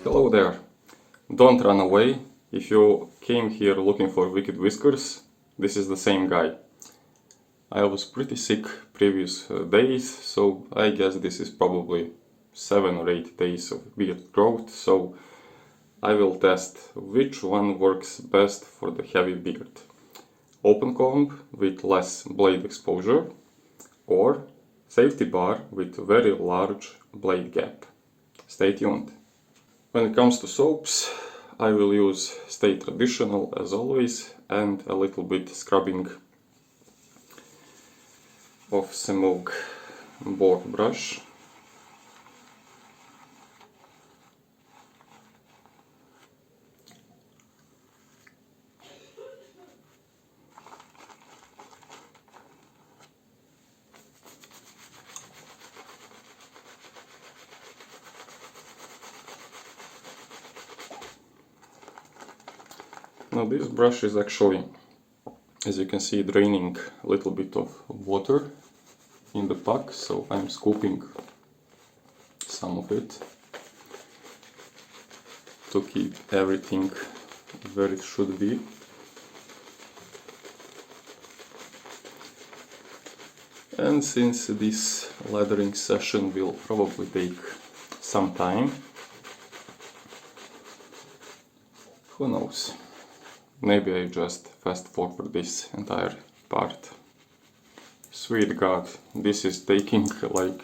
Hello there! Don't run away. If you came here looking for Wicked-Whiskers, this is the same guy. I was pretty sick previous days, so I guess this is probably 7 or 8 days of beard growth, so I will test which one works best for the heavy beard. Open comb with less blade exposure, or safety bar with very large blade gap. Stay tuned. When it comes to soaps, I will use Stay Traditional as always and a little bit scrubbing of Semog board brush. Now this brush is actually, as you can see, draining a little bit of water in the pack, so I'm scooping some of it to keep everything where it should be. And since this lathering session will probably take some time, who knows? Maybe I just fast forward this entire part. Sweet God, this is taking like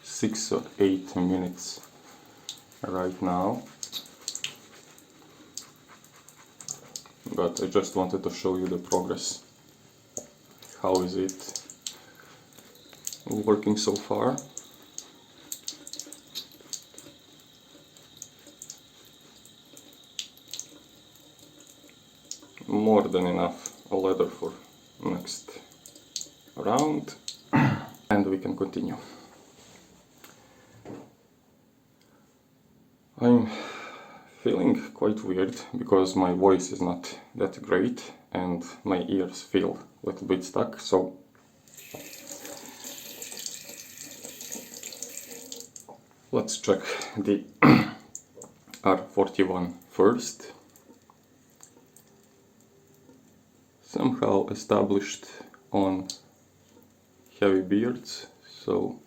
6 or 8 minutes right now. But I just wanted to show you the progress. How is it working so far? More than enough leather for next round, and we can continue. I'm feeling quite weird because my voice is not that great and my ears feel a little bit stuck, so let's check the R41 first. Somehow established on heavy beards, so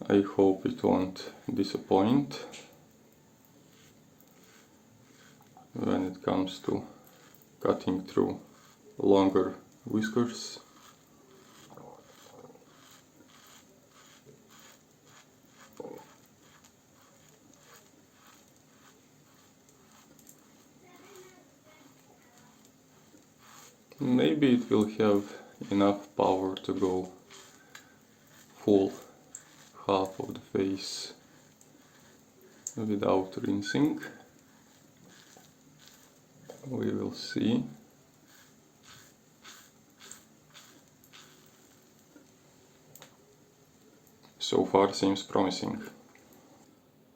I hope it won't disappoint when it comes to cutting through longer whiskers. Maybe it will have enough power to go full half of the face without rinsing. We will see. So far seems promising.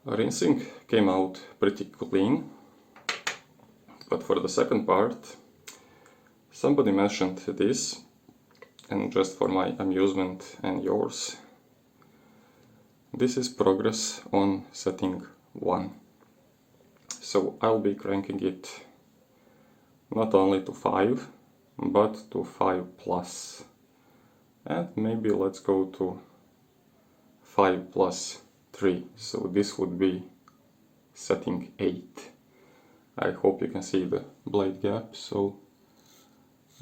Rinsing came out pretty clean, but for the second part somebody mentioned this, and just for my amusement and yours, this is progress on setting 1. So I'll be cranking it not only to 5, but to 5 plus. And maybe let's go to 5 plus 3. So this would be setting 8. I hope you can see the blade gap, so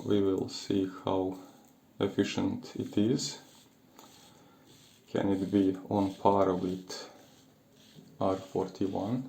we will see how efficient it is. Can it be on par with R41?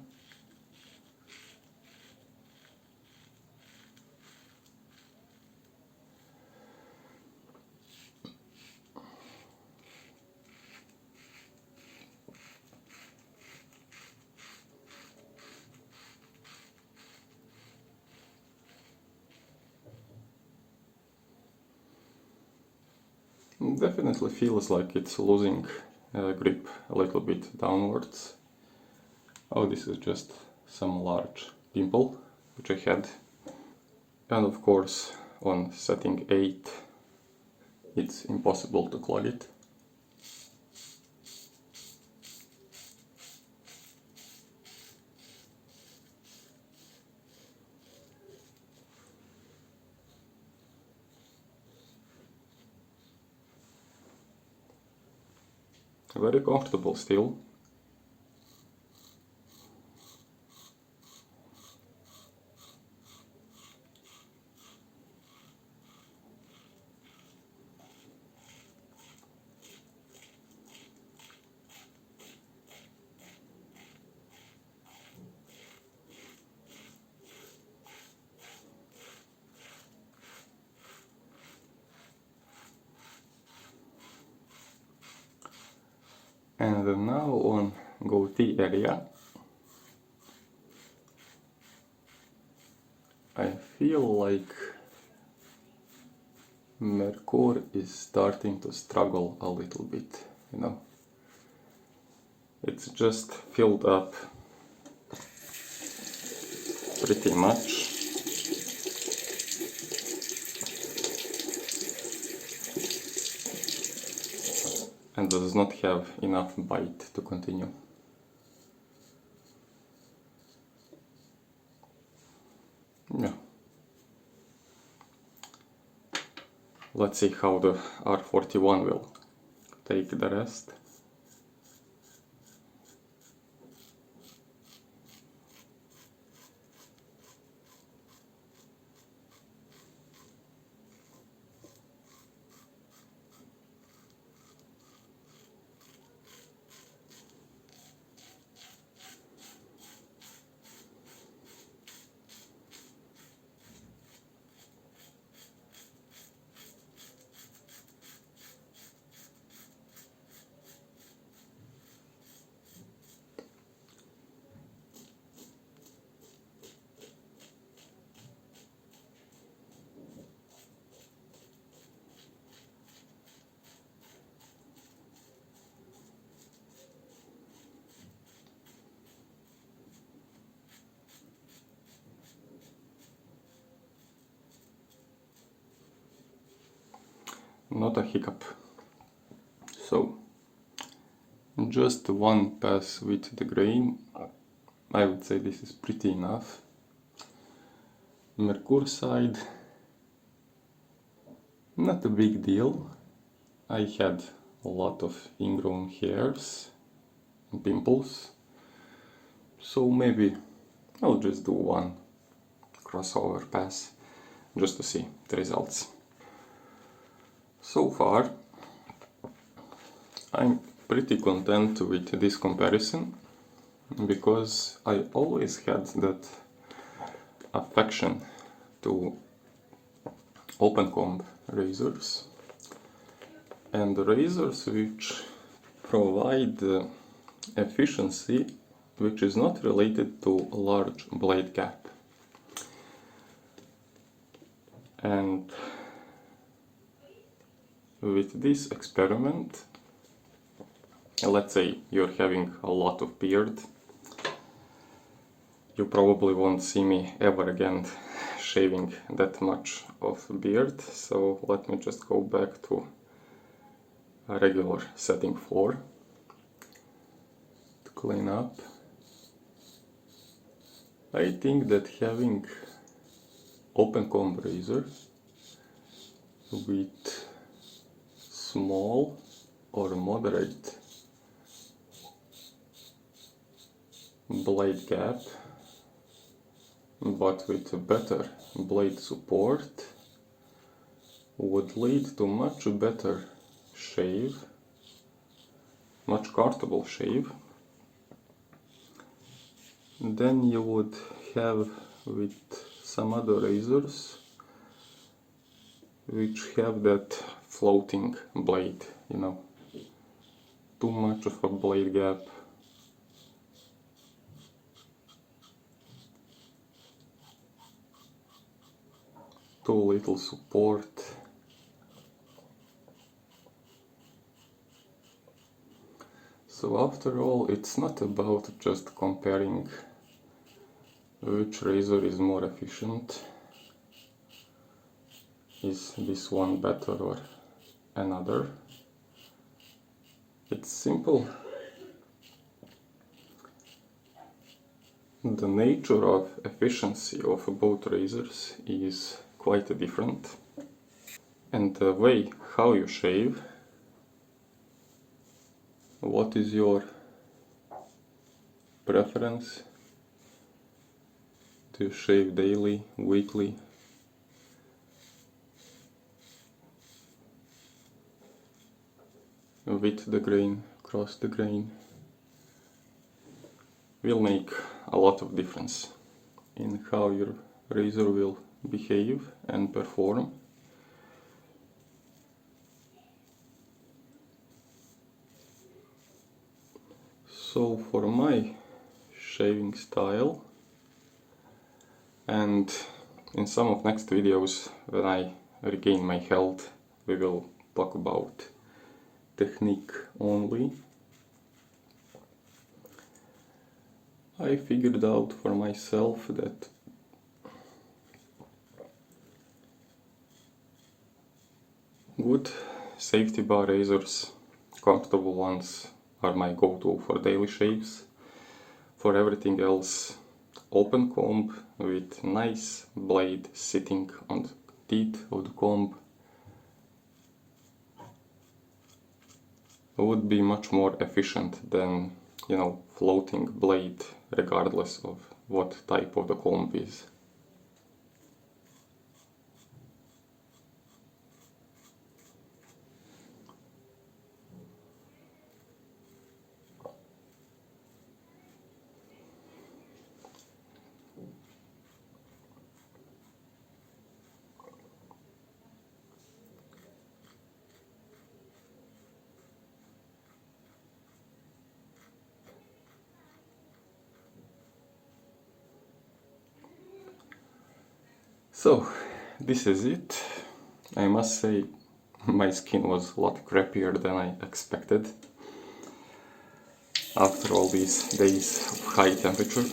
Definitely feels like it's losing grip a little bit downwards. Oh, this is just some large pimple which I had. And of course on setting 8 it's impossible to clog it. very comfortable still. And now on goatee area, I feel like Merkur is starting to struggle a little bit, you know. It's just filled up pretty much. And does not have enough bite to continue. Yeah. Let's see how the R41 will take the rest. Not a hiccup. So, just one pass with the grain. I would say this is pretty enough. Merkur side, not a big deal. I had a lot of ingrown hairs and pimples, so maybe I'll just do one crossover pass just to see the results. So far, I'm pretty content with this comparison because I always had that affection to open comb razors and razors which provide efficiency which is not related to a large blade gap. And with this experiment, let's say you're having a lot of beard, you probably won't see me ever again shaving that much of beard, so let me just go back to a regular setting floor to clean up. I think that having open comb razor with small or moderate blade gap but with a better blade support would lead to much better shave, much comfortable shave than you would have with some other razors which have that floating blade, you know, too much of a blade gap. Too little support. So after all, it's not about just comparing which razor is more efficient. Is this one better or another? It's simple. The nature of efficiency of both razors is quite different, and the way how you shave what is your preference? Do you shave daily, weekly? With the grain, across the grain? Will make a lot of difference in how your razor will behave and perform. So for my shaving style, and in some of next videos when I regain my health, we will talk about technique only. I figured out for myself that good safety bar razors, comfortable ones, are my go-to for daily shaves. For everything else, open comb with nice blade sitting on the teeth of the comb would be much more efficient than, floating blade regardless of what type of the comb is. So, this is it. I must say, my skin was a lot crappier than I expected after all these days of high temperature.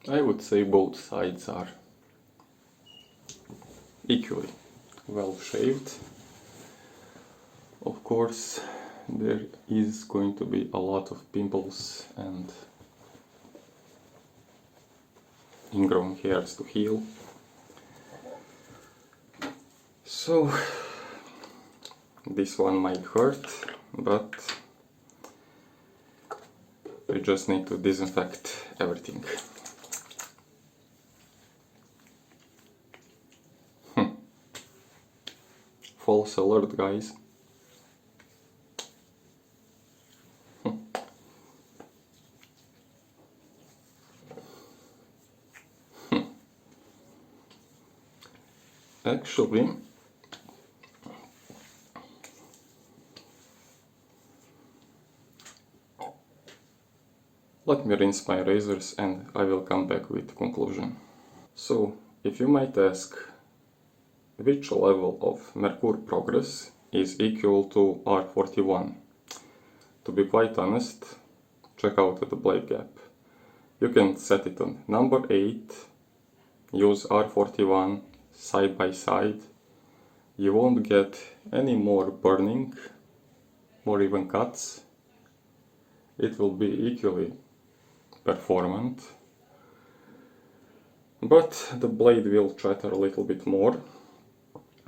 I would say both sides are equally well shaved. Of course, there is going to be a lot of pimples and ingrown hairs to heal. So this one might hurt, but we just need to disinfect everything. False alert, guys. Actually, let me rinse my razors and I will come back with conclusion. So, if you might ask, which level of Merkur Progress is equal to R41? To be quite honest, check out the blade gap. You can set it on number 8, use R41 side by side. You won't get any more burning or even cuts. It will be equally performant, but the blade will chatter a little bit more.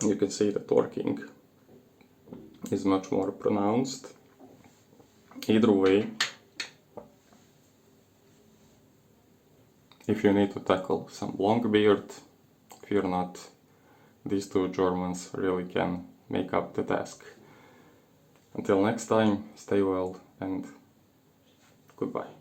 You can see the torquing is much more pronounced. Either way, if you need to tackle some long beard, fear not, these two Germans really can make up the task. Until next time, stay well and goodbye.